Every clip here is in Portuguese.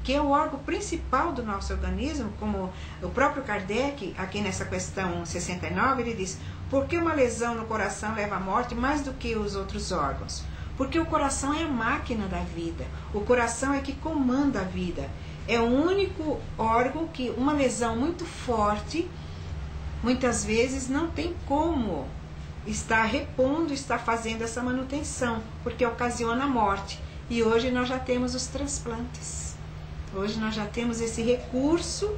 que é o órgão principal do nosso organismo, como o próprio Kardec, aqui nessa questão 69, ele diz: por que uma lesão no coração leva à morte mais do que os outros órgãos? Porque o coração é a máquina da vida, o coração é que comanda a vida. É o único órgão que uma lesão muito forte, muitas vezes não tem como estar repondo, estar fazendo essa manutenção, porque ocasiona a morte. E hoje nós já temos os transplantes. Hoje nós já temos esse recurso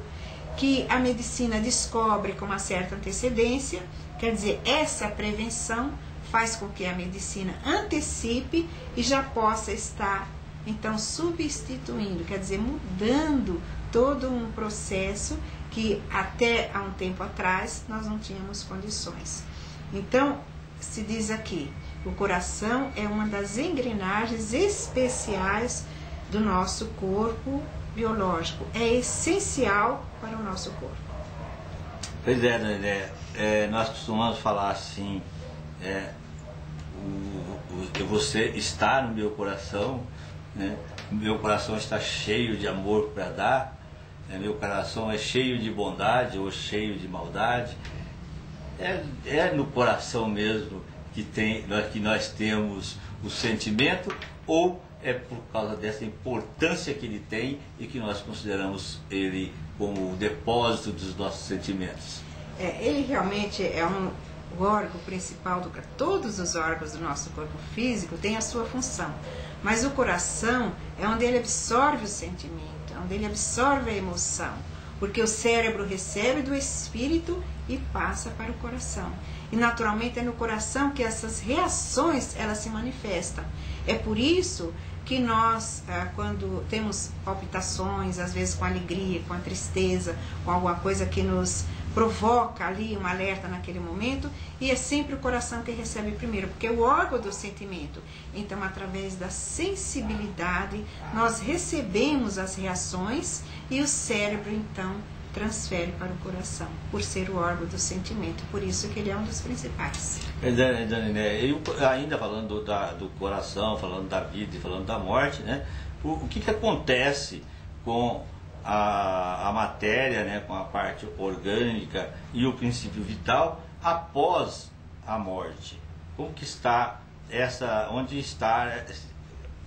que a medicina descobre com uma certa antecedência. Quer dizer, essa prevenção faz com que a medicina antecipe e já possa estar, então, substituindo, quer dizer, mudando todo um processo que até há um tempo atrás nós não tínhamos condições. Então, se diz aqui, o coração é uma das engrenagens especiais do nosso corpo biológico. É essencial para o nosso corpo. Pois é, Dona, nós costumamos falar assim, você está no meu coração, né? Meu coração está cheio de amor para dar, né? Meu coração é cheio de bondade ou cheio de maldade. É no coração mesmo que nós temos o sentimento, ou é por causa dessa importância que ele tem e que nós consideramos ele como o depósito dos nossos sentimentos? Ele realmente é o órgão principal todos os órgãos do nosso corpo físico têm a sua função, mas o coração é onde ele absorve o sentimento, é onde ele absorve a emoção, porque o cérebro recebe do espírito e passa para o coração. E naturalmente é no coração que essas reações elas se manifestam. É por isso que nós, quando temos palpitações, às vezes com alegria, com a tristeza, com alguma coisa que nos provoca ali um alerta naquele momento, e é sempre o coração que recebe primeiro, porque é o órgão do sentimento. Então, através da sensibilidade, nós recebemos as reações e o cérebro, então, transfere para o coração, por ser o órgão do sentimento. Por isso que ele é um dos principais. Eu ainda falando do coração, falando da vida e falando da morte, né? O que acontece com a matéria, né, com a parte orgânica e o princípio vital após a morte? Como que está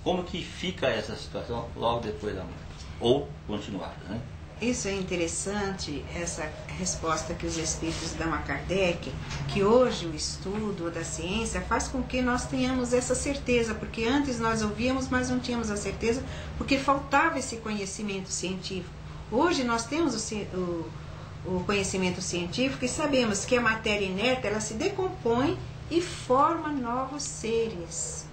como que fica essa situação logo depois da morte? Ou continuar, né? Isso é interessante, essa resposta que os espíritos dão a Kardec, que hoje o estudo da ciência faz com que nós tenhamos essa certeza, porque antes nós ouvíamos, mas não tínhamos a certeza, porque faltava esse conhecimento científico. Hoje nós temos o conhecimento científico e sabemos que a matéria inerte, ela se decompõe e forma novos seres.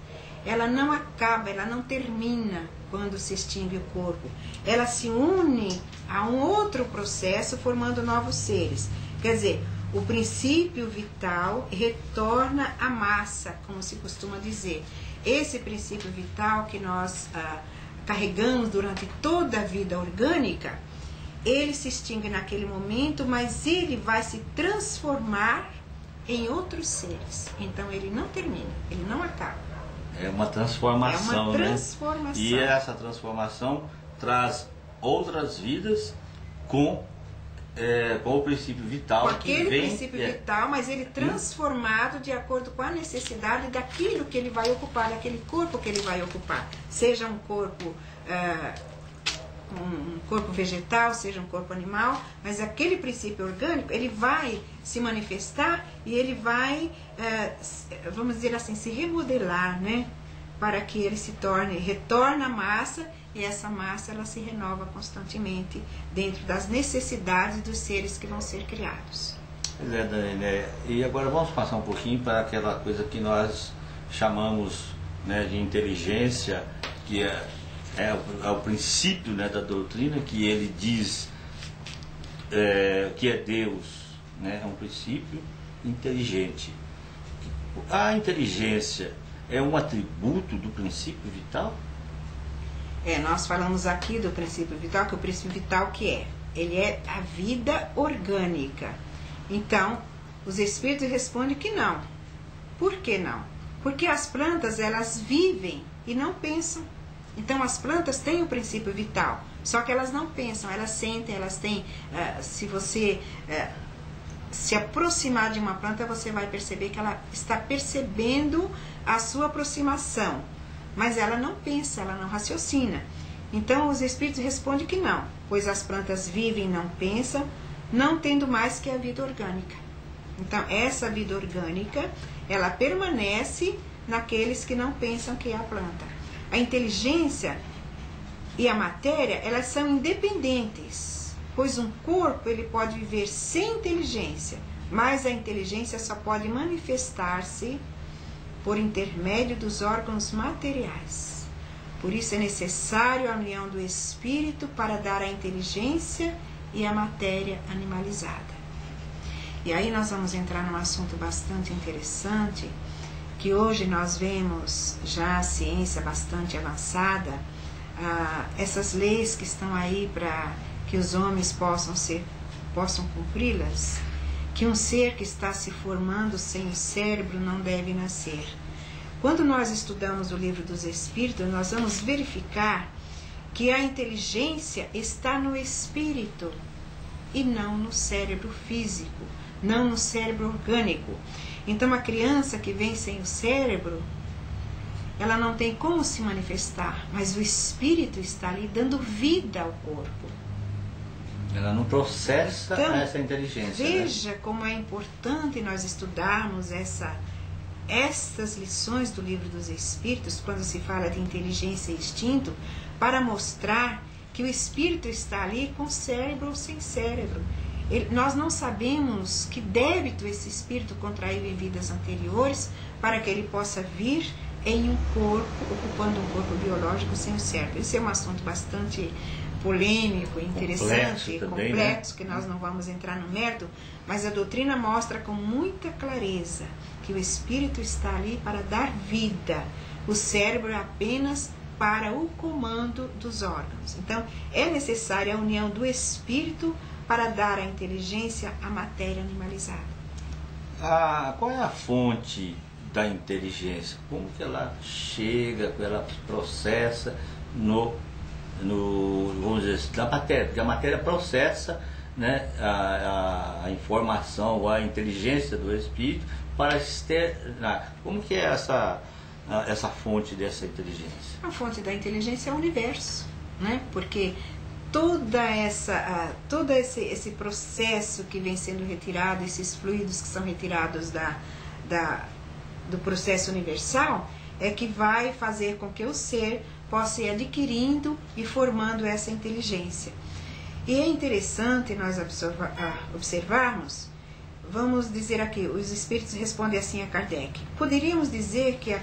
Ela não acaba, ela não termina quando se extingue o corpo. Ela se une a um outro processo formando novos seres. Quer dizer, o princípio vital retorna à massa, como se costuma dizer. Esse princípio vital que nós carregamos durante toda a vida orgânica, ele se extingue naquele momento, mas ele vai se transformar em outros seres. Então ele não termina, ele não acaba. É uma transformação, é uma transformação, né? E essa transformação traz outras vidas com o princípio vital. Com aquele princípio vital, mas ele transformado de acordo com a necessidade daquilo que ele vai ocupar, daquele corpo que ele vai ocupar. Seja um corpo vegetal, seja um corpo animal, mas aquele princípio orgânico, ele vai se manifestar e ele vai, vamos dizer assim, se remodelar, né? Para que ele retorna à massa, e essa massa ela se renova constantemente dentro das necessidades dos seres que vão ser criados. Pois é, Dani, e agora vamos passar um pouquinho para aquela coisa que nós chamamos, né, de inteligência, que é o princípio, né, da doutrina, que ele diz que é Deus, né, é um princípio inteligente. A inteligência é um atributo do princípio vital? Nós falamos aqui do princípio vital, que o princípio vital ele é a vida orgânica. Então, os espíritos respondem que não. Por que não? Porque as plantas, elas vivem e não pensam. Então as plantas têm o princípio vital, Só que elas não pensam, elas sentem, elas têm... se você se aproximar de uma planta, você vai perceber que ela está percebendo a sua aproximação. Mas ela não pensa, ela não raciocina. Então os espíritos respondem que não, pois as plantas vivem e não pensam, não tendo mais que a vida orgânica. Então essa vida orgânica, ela permanece naqueles que não pensam que é a planta. A inteligência e a matéria, elas são independentes, pois um corpo ele pode viver sem inteligência, mas a inteligência só pode manifestar-se por intermédio dos órgãos materiais. Por isso é necessário a união do espírito para dar a inteligência e a matéria animalizada. E aí nós vamos entrar num assunto bastante interessante, que hoje nós vemos já a ciência bastante avançada, essas leis que estão aí para que os homens possam cumpri-las, que um ser que está se formando sem o cérebro não deve nascer. Quando nós estudamos o livro dos Espíritos, nós vamos verificar que a inteligência está no espírito e não no cérebro físico, não no cérebro orgânico. Então a criança que vem sem o cérebro, ela não tem como se manifestar, mas o espírito está ali dando vida ao corpo. Ela não processa então, essa inteligência. Veja, né, como é importante nós estudarmos estas lições do livro dos Espíritos, quando se fala de inteligência e instinto, para mostrar que o espírito está ali com cérebro ou sem cérebro. Nós não sabemos que débito esse espírito contraiu em vidas anteriores para que ele possa vir em um corpo, ocupando um corpo biológico sem o cérebro. Esse é um assunto bastante polêmico, interessante, complexo, né? Que nós não vamos entrar no mérito, mas a doutrina mostra com muita clareza que o espírito está ali para dar vida, o cérebro é apenas para o comando dos órgãos. Então, é necessária a união do espírito para dar à inteligência a matéria animalizada. Qual é a fonte da inteligência? Como que ela chega, ela processa vamos dizer, da matéria? Porque a matéria processa, né, a informação, a inteligência do espírito para externar. Como que é essa fonte dessa inteligência? A fonte da inteligência é o universo, né? Porque todo esse processo que vem sendo retirado, esses fluidos que são retirados do processo universal, é que vai fazer com que o ser possa ir adquirindo e formando essa inteligência. E é interessante nós observarmos, vamos dizer aqui, os espíritos respondem assim a Kardec. Poderíamos dizer que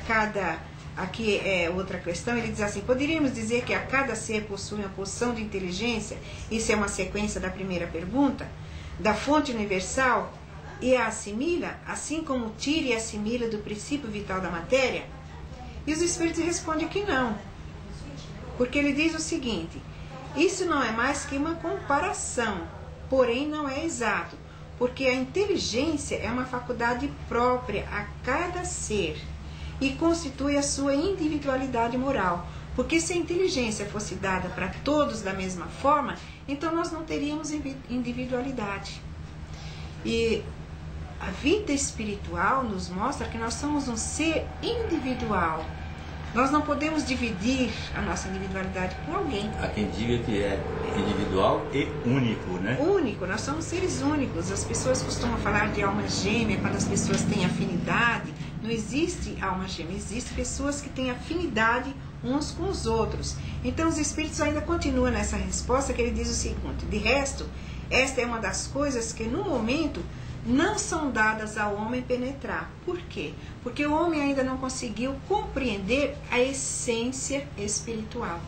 aqui é outra questão, ele diz assim, poderíamos dizer que a cada ser possui uma porção de inteligência, isso é uma sequência da primeira pergunta, da fonte universal, e a assimila, assim como tira e assimila do princípio vital da matéria? E os espíritos respondem que não, porque ele diz o seguinte, isso não é mais que uma comparação, porém não é exato, porque a inteligência é uma faculdade própria a cada ser e constitui a sua individualidade moral, porque se a inteligência fosse dada para todos da mesma forma, então nós não teríamos individualidade. E a vida espiritual nos mostra que nós somos um ser individual. Nós não podemos dividir a nossa individualidade com alguém. Há quem diga que é individual e único, né? Único, nós somos seres únicos. As pessoas costumam falar de alma gêmea quando as pessoas têm afinidade. Não existe alma gêmea, existem pessoas que têm afinidade uns com os outros. Então os espíritos ainda continuam nessa resposta, que ele diz o seguinte, de resto, esta é uma das coisas que no momento não são dadas ao homem penetrar. Por quê? Porque o homem ainda não conseguiu compreender a essência espiritual.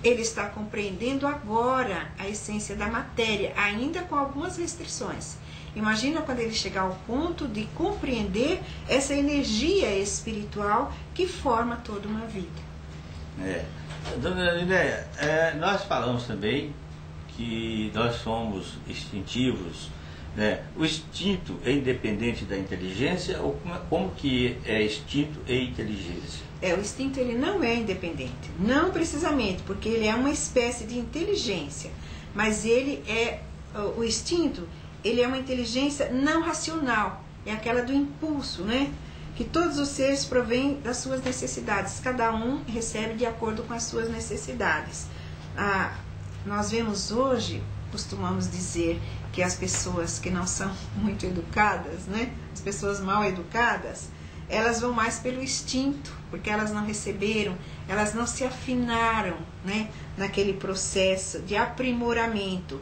Ele está compreendendo agora a essência da matéria, ainda com algumas restrições. Imagina quando ele chegar ao ponto de compreender essa energia espiritual que forma toda uma vida. Dona Linéia, nós falamos também que nós somos instintivos, né? O instinto é independente da inteligência, ou como que é instinto e inteligência? O instinto ele não é independente, não precisamente, porque ele é uma espécie de inteligência, mas o instinto, ele é uma inteligência não racional, é aquela do impulso, né? Que todos os seres provêm das suas necessidades, cada um recebe de acordo com as suas necessidades. Nós vemos hoje, costumamos dizer que as pessoas que não são muito educadas, né? As pessoas mal educadas, elas vão mais pelo instinto, porque elas não receberam, elas não se afinaram, né, naquele processo de aprimoramento.